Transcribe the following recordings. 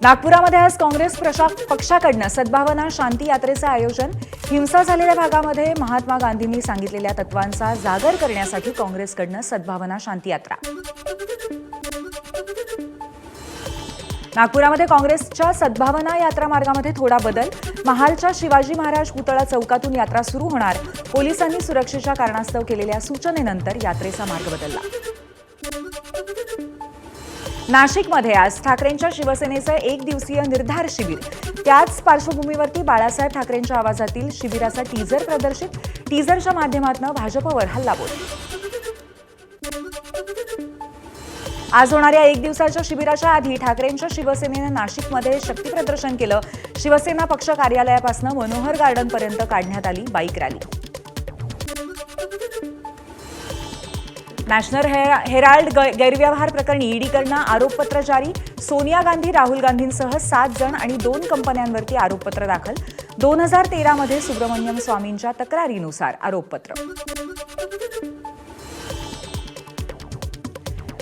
नागपुरामध्ये आज काँग्रेस पक्षाकडून सद्भावना शांती यात्रेचं आयोजन। हिंसा झालेल्या भागामध्ये महात्मा गांधींनी सांगितलेल्या तत्वांचा जागर करण्यासाठी काँग्रेसकडून सद्भावना शांती यात्रा। नागपुरामध्ये काँग्रेसच्या सद्भावना यात्रा मार्गामध्ये थोडा बदल। महालच्या शिवाजी महाराज पुतळा चौकातून यात्रा सुरू होणार। पोलिसांनी सुरक्षेच्या कारणास्तव केलेल्या सूचनेनंतर यात्रेचा मार्ग बदलला। नाशिकमध्ये आज ठाकरेंच्या शिवसेनेचं एक दिवसीय निर्धार शिबिर। त्याच पार्श्वभूमीवरती बाळासाहेब ठाकरेंच्या आवाजातील शिबिराचा टीझर प्रदर्शित। टीझरच्या माध्यमातून भाजपवर हल्लाबोल। आज होणाऱ्या एक दिवसाच्या शिबिराच्या आधी ठाकरेंच्या शिवसेनेनं नाशिकमध्ये शक्तीप्रदर्शन केलं। शिवसेना पक्ष कार्यालयापासून मनोहर गार्डनपर्यंत काढण्यात आली बाईक रॅली। नॅशनल हेराल्ड गैरव्यवहार प्रकरणी ईडीकडून आरोपपत्र जारी। सोनिया गांधी, राहुल गांधींसह 7 जण आणि 2 कंपन्यांवरती आरोपपत्र दाखल। 2013 मध्ये सुब्रमण्यम स्वामींच्या तक्रारीनुसार आरोपपत्र।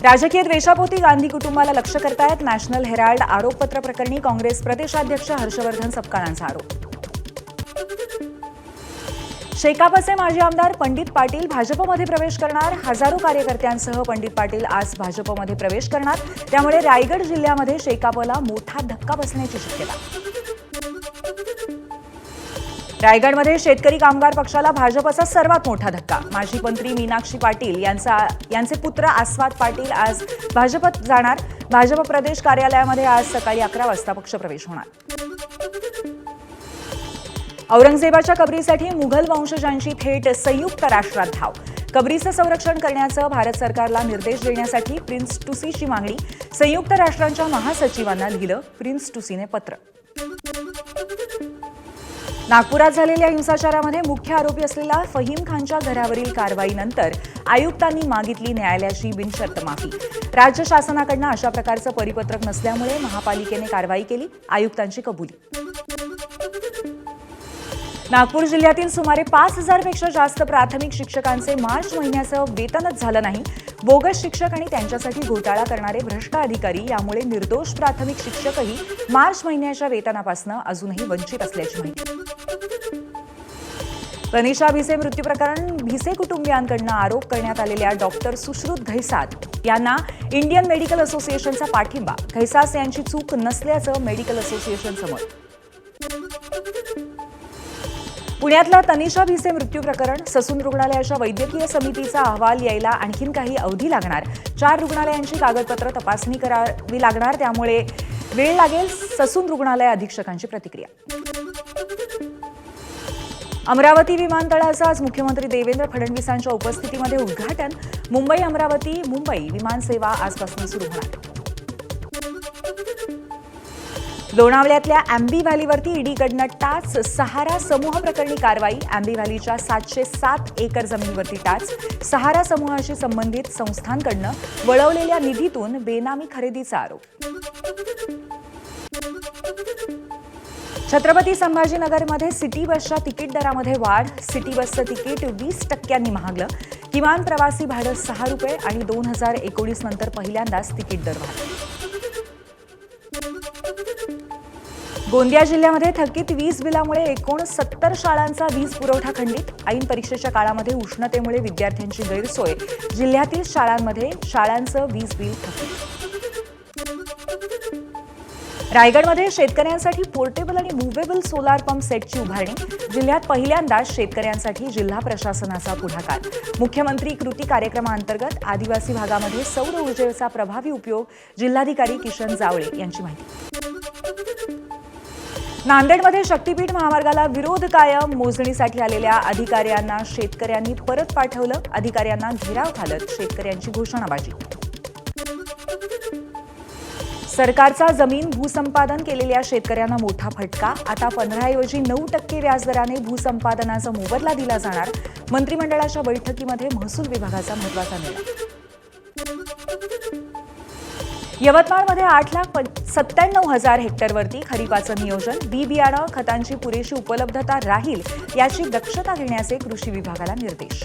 राजकीय द्वेषापोटी गांधी कुटुंबाला लक्ष्य करतायत। नॅशनल हेराल्ड आरोपपत्र प्रकरणी काँग्रेस प्रदेशाध्यक्ष हर्षवर्धन सपकाळांचा आरोप। शेकापचे माजी आमदार पंडित पाटील भाजपमध्ये प्रवेश करणार। हजारो कार्यकर्त्यांसह पंडित पाटील आज भाजपमध्ये प्रवेश करणार। त्यामुळे रायगड जिल्ह्यामध्ये शेकापला मोठा धक्का बसण्याची शक्यता। रायगडमध्ये शेतकरी कामगार पक्षाला भाजपचा सर्वात मोठा धक्का। माजी मंत्री मीनाक्षी पाटील यांचे पुत्र आस्वाद पाटील आज भाजपत जाणार। भाजप प्रदेश कार्यालयामध्ये आज सकाळी 11 वाजता पक्षप्रवेश होणार। औरंगजेबाच्या कबरीसाठी मुघल वंशजांची थेट संयुक्त राष्ट्रात धाव। कबरीचं संरक्षण करण्याचं भारत सरकारला निर्देश देण्यासाठी प्रिन्स टुसीची मागणी। संयुक्त राष्ट्रांच्या महासचिवांना लिहिलं प्रिन्स टुसीने पत्र। नागपुरात झालेल्या हिंसाचारामध्ये मुख्य आरोपी असलेला फहीम खानच्या घरावरील कारवाईनंतर आयुक्तांनी मागितली न्यायालयाची बिनशर्त माफी। राज्य शासनाकडून अशा प्रकारचं परिपत्रक नसल्यामुळे महापालिकेने कारवाई केली। आयुक्तांची कबुली। नागपूर जिल्ह्यातील सुमारे 5000 पेक्षा जास्त प्राथमिक शिक्षकांचे मार्च महिन्याचं वेतनच झालं नाही। बोगस शिक्षक आणि त्यांच्यासाठी घोटाळा करणारे भ्रष्ट अधिकारी यामुळे निर्दोष प्राथमिक शिक्षकही मार्च महिन्याच्या वेतनापासून अजूनही वंचित असल्याची माहिती। तनिषा भिसे मृत्यू प्रकरण भिसे कुटुंबियांकडून आरोप करण्यात आलेल्या डॉक्टर सुश्रुत घैसास यांना इंडियन मेडिकल असोसिएशनचा पाठिंबा। घैसास यांची चूक नसल्याचं मेडिकल असोसिएशनचं मत। पुण्यातलं तनिषा भिसे मृत्यू प्रकरण ससून रुग्णालयाच्या वैद्यकीय समितीचा अहवाल यायला आणखीन काही अवधी लागणार। 4 रुग्णालयांची कागदपत्र तपासणी करावी लागणार, त्यामुळे वेळ लागेल। ससून रुग्णालय अधीक्षकांची प्रतिक्रिया। अमरावती विमानतळाचं आज मुख्यमंत्री देवेंद्र फडणवीसांच्या उपस्थितीमध्ये उद्घाटन। मुंबई अमरावती मुंबई विमानसेवा आजपासून सुरू होणार। लोणावळ्यातल्या अँबी व्हॅलीवरती ईडीकडून टाच। सहारा समूह प्रकरणी कारवाई। अँबी व्हॅलीच्या 707 एकर जमिनीवरती टाच। सहारा समूहाशी संबंधित संस्थांकडून वळवलेल्या निधीतून बेनामी खरेदीचा आरोप। छत्रपती संभाजीनगरमध्ये सिटी बसच्या तिकीट दरामध्ये वाढ। सिटी बसचं तिकीट 20% महागलं। किमान प्रवासी भाडं 6 रुपये आणि 2019 नंतर पहिल्यांदाच तिकीट दर वाढले। गोंदिया जिल्ह्यामध्ये थकीत वीज बिलामुळे 69 शाळांचा वीज पुरवठा खंडित। ऐन परीक्षेच्या काळामध्ये उष्णतेमुळे विद्यार्थ्यांची गैरसोय। जिल्ह्यातील शाळांमध्ये शाळांचं वीज बिल थकीत। रायगडमध्ये शेतकऱ्यांसाठी पोर्टेबल आणि मुव्हेबल सोलार पंप सेटची उभारणी। जिल्ह्यात पहिल्यांदाच शेतकऱ्यांसाठी जिल्हा प्रशासनाचा पुढाकार। मुख्यमंत्री कृती कार्यक्रमाअंतर्गत आदिवासी भागामध्ये सौर ऊर्जेचा प्रभावी उपयोग। जिल्हाधिकारी किशन जावळे यांची माहिती। नांदेडमध्ये शक्तीपीठ महामार्गाला विरोध कायम। मोजणीसाठी आलेल्या अधिकाऱ्यांना शेतकऱ्यांनी परत पाठवलं। अधिकाऱ्यांना घेराव घालत शेतकऱ्यांची घोषणाबाजी। सरकारचा जमीन भूसंपादन केलेल्या शेतकऱ्यांना मोठा फटका। आता 15 ऐवजी 9% व्याजदराने भूसंपादनाचा मोबदला दिला जाणार। मंत्रिमंडळाच्या बैठकीमध्ये महसूल विभागाचा महत्त्वाचा निर्णय। यवतमाळमध्ये 8,97,000 हेक्टरवरती खरीपाचं नियोजन। बी बियाणं खतांची पुरेशी उपलब्धता राहील याची दक्षता घेण्याचे कृषी विभागाला निर्देश।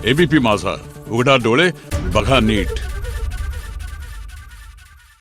एबीपी माझा, उघडा डोळे बघा नीट।